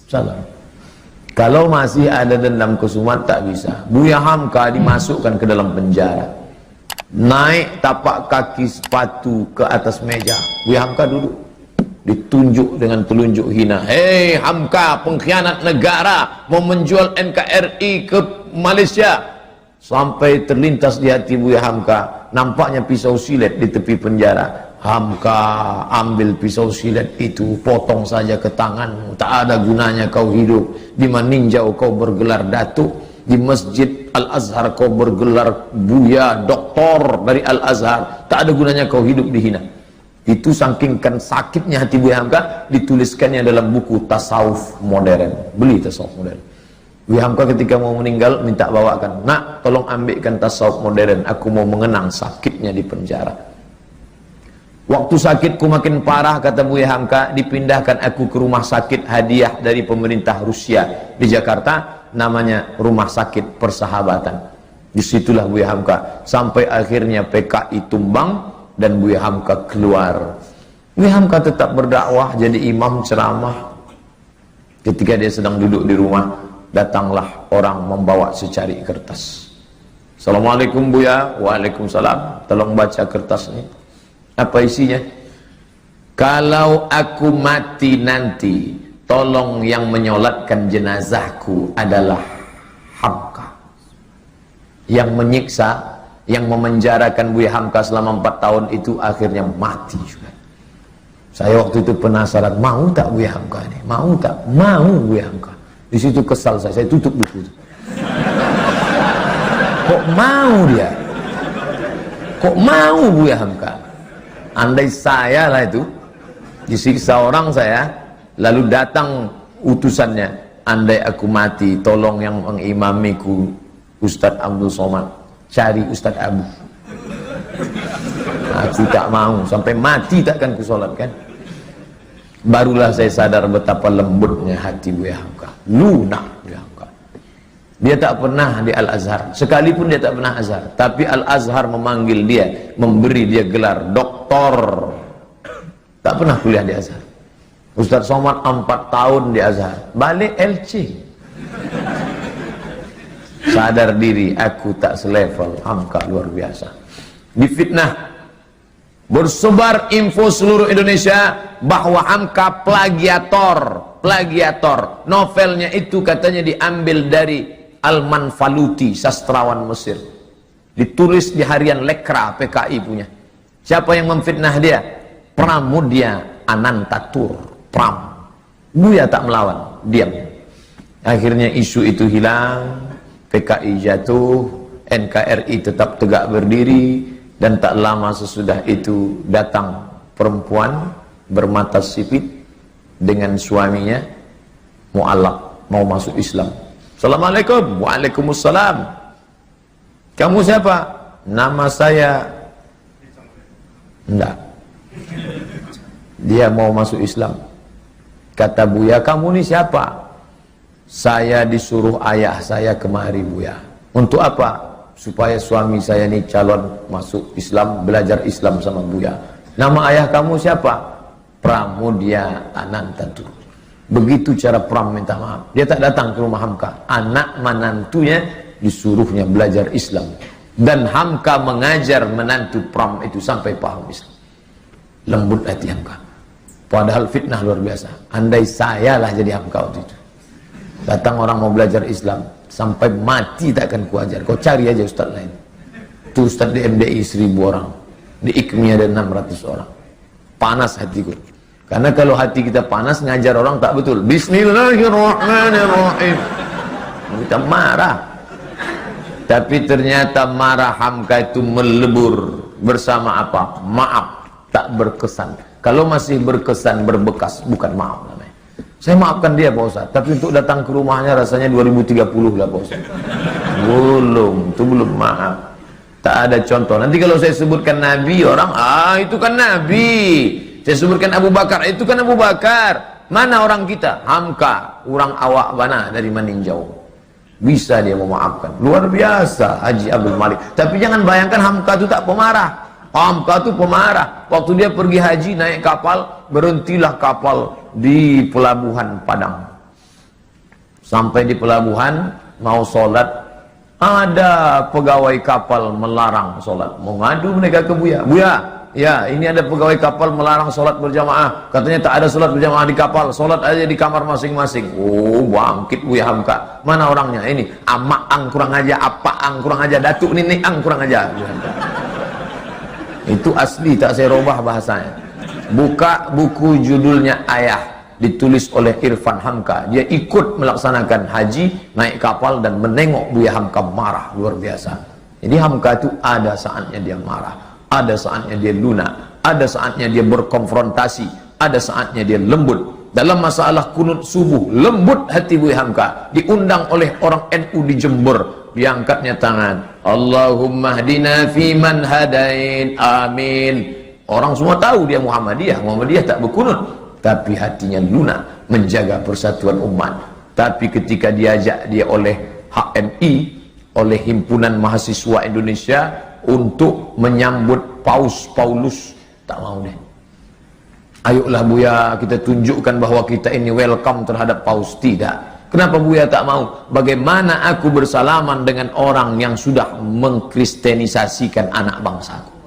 Salam. Kalau masih ada dendam kesumat tak bisa. Buya Hamka dimasukkan ke dalam penjara. Naik tapak kaki sepatu ke atas meja. Buya Hamka duduk. Ditunjuk dengan telunjuk hina. Hei Hamka, pengkhianat negara, mau menjual NKRI ke Malaysia. Sampai terlintas di hati Buya Hamka, nampaknya pisau silet di tepi penjara. Hamka, ambil pisau silet itu, potong saja ke tanganmu. Tak ada gunanya kau hidup. Di Maninjau kau bergelar datuk, di Masjid Al-Azhar kau bergelar buya, doktor dari Al-Azhar. Tak ada gunanya kau hidup dihina. Itu sakingkan sakitnya hati Buya Hamka, dituliskannya dalam buku Tasawuf Modern. Beli Tasawuf Modern. Buya Hamka ketika mau meninggal minta bawakan, nak tolong ambilkan Tasawuf Modern, aku mau mengenang sakitnya di penjara. Waktu sakitku makin parah, kata Buya Hamka, dipindahkan aku ke rumah sakit hadiah dari pemerintah Rusia di Jakarta, namanya Rumah Sakit Persahabatan. Disitulah Buya Hamka sampai akhirnya PKI tumbang dan Buya Hamka keluar. Buya Hamka tetap berdakwah, jadi imam ceramah. Ketika dia sedang duduk di rumah, datanglah orang membawa secari kertas. Assalamualaikum Buya. Waalaikumsalam. Tolong baca kertas ini. Apa isinya? Kalau aku mati nanti, tolong yang menyolatkan jenazahku adalah Hamka. Yang menyiksa, yang memenjarakan Buya Hamka selama 4 tahun itu akhirnya mati juga. Saya waktu itu penasaran, mau tak Buya Hamka ini? Mau tak? Mau Buya Hamka. Di situ kesal saya tutup buku itu. Kok mau dia? Kok mau Buya Hamka? Andai saya lah itu disiksa orang saya, lalu datang utusannya, andai aku mati, tolong yang mengimamiku Ustadz Abdul Somad, cari Ustadz Abu. Aku tak mau, sampai mati takkan ku solatkan. Barulah saya sadar betapa lembutnya hati Buya Hamka, lunak Buya Hamka. Dia tak pernah di Al-Azhar, sekalipun dia tak pernah Azhar, tapi Al-Azhar memanggil dia, memberi dia gelar doktor. Tak pernah kuliah di Azhar. Ustadz Somad 4 tahun di Azhar, balik LC. Sadar diri, aku tak selevel. Hamka luar biasa. Difitnah, bersebar info seluruh Indonesia bahwa Hamka plagiator. Novelnya itu katanya diambil dari Al-Manfaluti, sastrawan Mesir. Ditulis di harian Lekra, PKI punya. Siapa yang memfitnah dia? Pramudia Anantatur, Pram. Buya tak melawan, diam. Akhirnya isu itu hilang, PKI jatuh, NKRI tetap tegak berdiri, dan tak lama sesudah itu datang perempuan bermata sipit dengan suaminya mu'alaq, mau masuk Islam. Assalamualaikum. Waalaikumsalam. Kamu siapa? Nama saya. Enggak. Dia mau masuk Islam. Kata Buya, kamu ini siapa? Saya disuruh ayah saya kemari Buya. Untuk apa? Supaya suami saya ini calon masuk Islam, belajar Islam sama Buya. Nama ayah kamu siapa? Pramudia Anantatur. Begitu cara Pram minta maaf. Dia tak datang ke rumah Hamka. Anak menantunya disuruhnya belajar Islam. Dan Hamka mengajar menantu Pram itu sampai paham Islam. Lembut hati Hamka. Padahal fitnah luar biasa. Andai saya lah jadi Hamka waktu itu. Datang orang mau belajar Islam, sampai mati takkan kuajar. Kau cari aja ustaz lain. Itu ustaz di MDI 1000 orang. Di IKMI ada 600 orang. Panas hatiku. Karena kalau hati kita panas, ngajar orang tak betul. Bismillahirrahmanirrahim. Kita marah. Tapi ternyata marah Hamka itu melebur. Bersama apa? Maaf. Tak berkesan. Kalau masih berkesan, berbekas, bukan maaf namanya. Saya maafkan dia Pak Ustaz. Tapi untuk datang ke rumahnya rasanya 2030 lah Pak Ustaz. Belum. Itu belum maaf. Tak ada contoh. Nanti kalau saya sebutkan Nabi, orang, itu kan Nabi. Saya sebutkan Abu Bakar, itu kan Abu Bakar. Mana orang kita? Hamka, orang awak mana dari Maninjau. Bisa dia memaafkan. Luar biasa Haji Abdul Malik. Tapi jangan bayangkan Hamka itu tak pemarah. Hamka itu pemarah. Waktu dia pergi haji naik kapal, berhentilah kapal di pelabuhan Padang. Sampai di pelabuhan mau sholat, ada pegawai kapal melarang sholat. Mau ngadu mereka ke Buya. Buya, ya ini ada pegawai kapal melarang sholat berjamaah. Katanya tak ada sholat berjamaah di kapal, sholat aja di kamar masing-masing. Oh, bangkit Buya Hamka. Mana orangnya? Ini amak ang kurang aja, apa ang kurang aja, datuk nenek ang kurang aja. Itu asli, tak saya robah bahasanya. Buka buku judulnya Ayah, ditulis oleh Irfan Hamka. Dia ikut melaksanakan haji, naik kapal dan menengok Buya Hamka marah luar biasa. Jadi Hamka itu ada saatnya dia marah, ada saatnya dia lunak, ada saatnya dia berkonfrontasi, ada saatnya dia lembut. Dalam masalah kunut subuh, lembut hati Buya Hamka. Diundang oleh orang NU di Jember, diangkatnya tangan, Allahumma hdina fiman hadain, amin. Orang semua tahu dia Muhammadiyah. Muhammadiyah tak berkunut, tapi hatinya lunak menjaga persatuan umat. Tapi ketika diajak dia oleh HMI, oleh Himpunan Mahasiswa Indonesia untuk menyambut Paus Paulus, tak mau deh. Ayolah Buya, kita tunjukkan bahwa kita ini welcome terhadap Paus. Tidak. Kenapa Buya tak mau? Bagaimana aku bersalaman dengan orang yang sudah mengkristenisasikan anak bangsaku?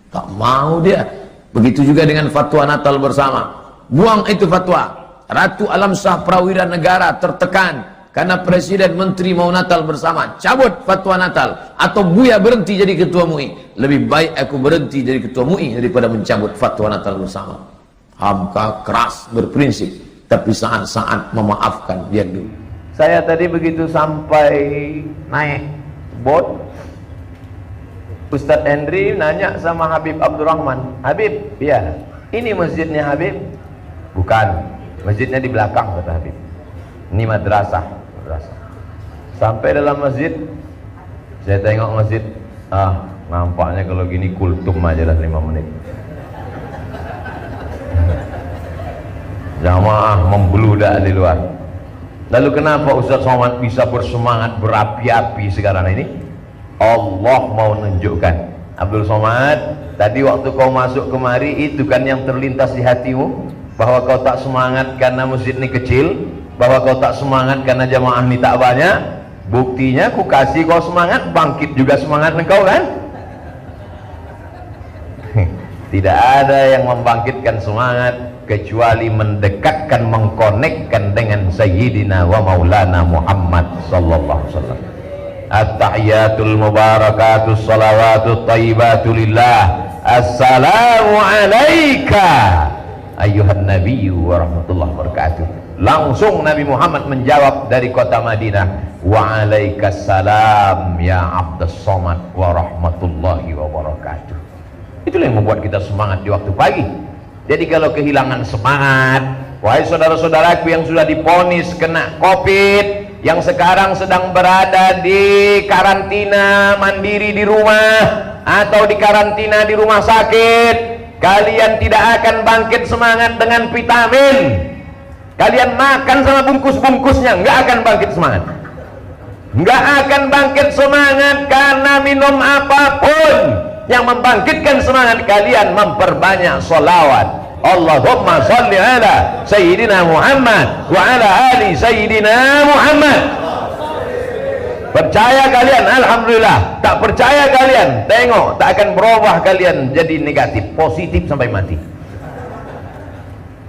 Tak mau dia. Begitu juga dengan fatwa Natal bersama. Buang itu fatwa. Ratu Alam Shah Prawira Negara tertekan karena presiden menteri mau Natal bersama. Cabut fatwa Natal. Atau Buya berhenti jadi ketua MUI. Lebih baik aku berhenti jadi ketua MUI daripada mencabut fatwa Natal bersama. Hamka keras berprinsip, tapi saat-saat memaafkan dia dulu. Saya tadi begitu sampai naik bot, Ustadz Henry nanya sama Habib Abdurrahman, Habib, ya ini masjidnya Habib? Bukan, masjidnya di belakang, kata Habib. Ini madrasah. Sampai dalam masjid, saya tengok masjid, nampaknya kalau gini kultum aja dah 5 menit. Jamaah membeludak di luar. Lalu kenapa Ustadz Somad bisa bersemangat berapi-api sekarang ini? Allah mau menunjukkan, Abdul Somad, tadi waktu kau masuk kemari itu kan yang terlintas di hatimu, bahwa kau tak semangat karena masjid ini kecil, bahwa kau tak semangat karena jamaah ini tak banyak. Buktinya ku kasih kau semangat, bangkit juga semangat engkau kan? Tidak ada yang membangkitkan semangat kecuali mendekatkan, mengkonekkan dengan Sayyidina wa Maulana Muhammad sallallahu alaihi wasallam. At-tahiyatul mubarakatus salawatut thayyibatu lillah. Assalamu alayka ayyuhan nabiyyu wa rahmatullahi wabarakatuh. Langsung Nabi Muhammad menjawab dari kota Madinah, wa alaikassalam ya Abdus Somad wa rahmatullahi wabarakatuh. Itulah yang membuat kita semangat di waktu pagi. Jadi kalau kehilangan semangat, wahai saudara-saudaraku yang sudah divonis kena COVID, yang sekarang sedang berada di karantina mandiri di rumah atau di karantina di rumah sakit, kalian tidak akan bangkit semangat dengan vitamin. Kalian makan sama bungkus-bungkusnya, nggak akan bangkit semangat. Nggak akan bangkit semangat karena minum apapun. Yang membangkitkan semangat kalian memperbanyak sholawat. Allahumma salli ala Sayyidina Muhammad wa ala ali Sayyidina Muhammad. Percaya kalian, alhamdulillah. Tak percaya kalian, tengok, tak akan berubah kalian jadi negatif, positif sampai mati.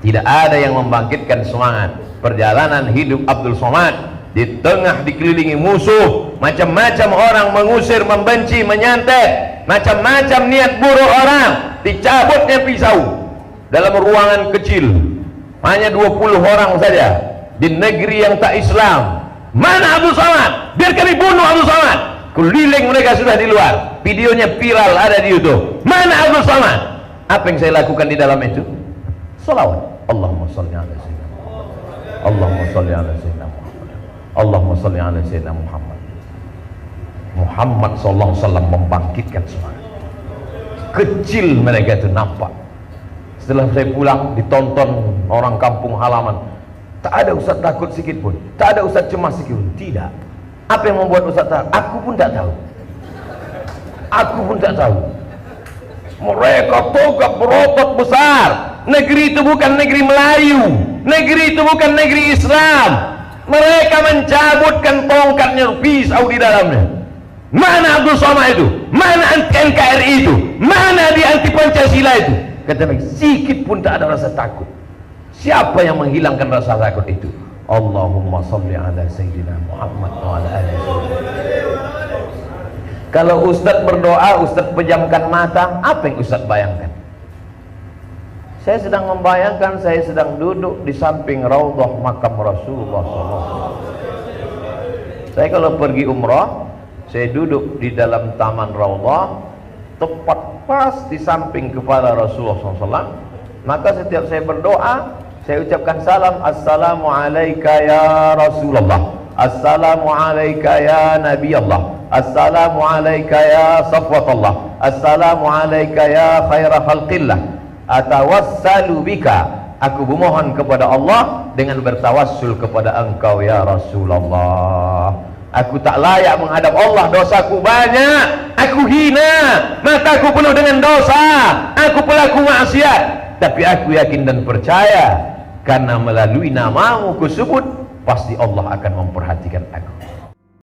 Tidak ada yang membangkitkan semangat. Perjalanan hidup Abdul Somad di tengah dikelilingi musuh, macam-macam orang mengusir, membenci, menyantet, macam-macam niat buruk orang, dicabutnya pisau. Dalam ruangan kecil hanya 20 orang saja di negeri yang tak Islam. Mana Abdul Somad? Biar kami bunuh Abdul Somad. Keliling mereka sudah di luar, videonya viral ada di YouTube. Mana Abdul Somad? Apa yang saya lakukan di dalam itu? Salawat. Allahumma salli ala sayyidina Muhammad. Allahumma salli ala sayyidina Muhammad. Allahumma salli ala sayyidina Muhammad. Muhammad sallallahu alaihi wasallam membangkitkan semangat. Kecil mereka itu nampak. Setelah saya pulang ditonton orang kampung halaman, tak ada ustaz takut sikit pun, tak ada ustaz cemas sikit pun. Tidak. Apa yang membuat ustaz takut? Aku pun tak tahu. Aku pun tak tahu. Mereka tegak berotot besar. Negeri itu bukan negeri Melayu, negeri itu bukan negeri Islam, Mereka mencabutkan tongkatnya pisau di dalamnya. Mana Abdul Somad itu? Mana anti NKRI itu? Mana dia anti Pancasila itu? Kata mereka, sikit pun tak ada rasa takut. Siapa yang menghilangkan rasa takut itu? Allahumma salli ala Sayyidina Muhammad wa ala alihi wasallam. Kalau Ustadz berdoa, Ustadz pejamkan mata, apa yang Ustadz bayangkan? Saya sedang membayangkan saya sedang duduk di samping raudhah makam Rasulullah SAW. Saya kalau pergi umrah, saya duduk di dalam taman raudhah, tepat pas di samping kepala Rasulullah SAW. Maka setiap saya berdoa, saya ucapkan salam, assalamu alayka ya Rasulullah, assalamu alayka ya Nabi Allah, assalamu alayka ya Safwatullah, assalamu alayka ya khaira khalqillah, atawassalu bika, aku memohon kepada Allah dengan bertawassul kepada engkau ya Rasulullah. Aku tak layak menghadap Allah, dosaku banyak, aku hina, mataku penuh dengan dosa, aku pelaku maksiat, tapi aku yakin dan percaya karena melalui namamu kusebut, pasti Allah akan memperhatikan aku.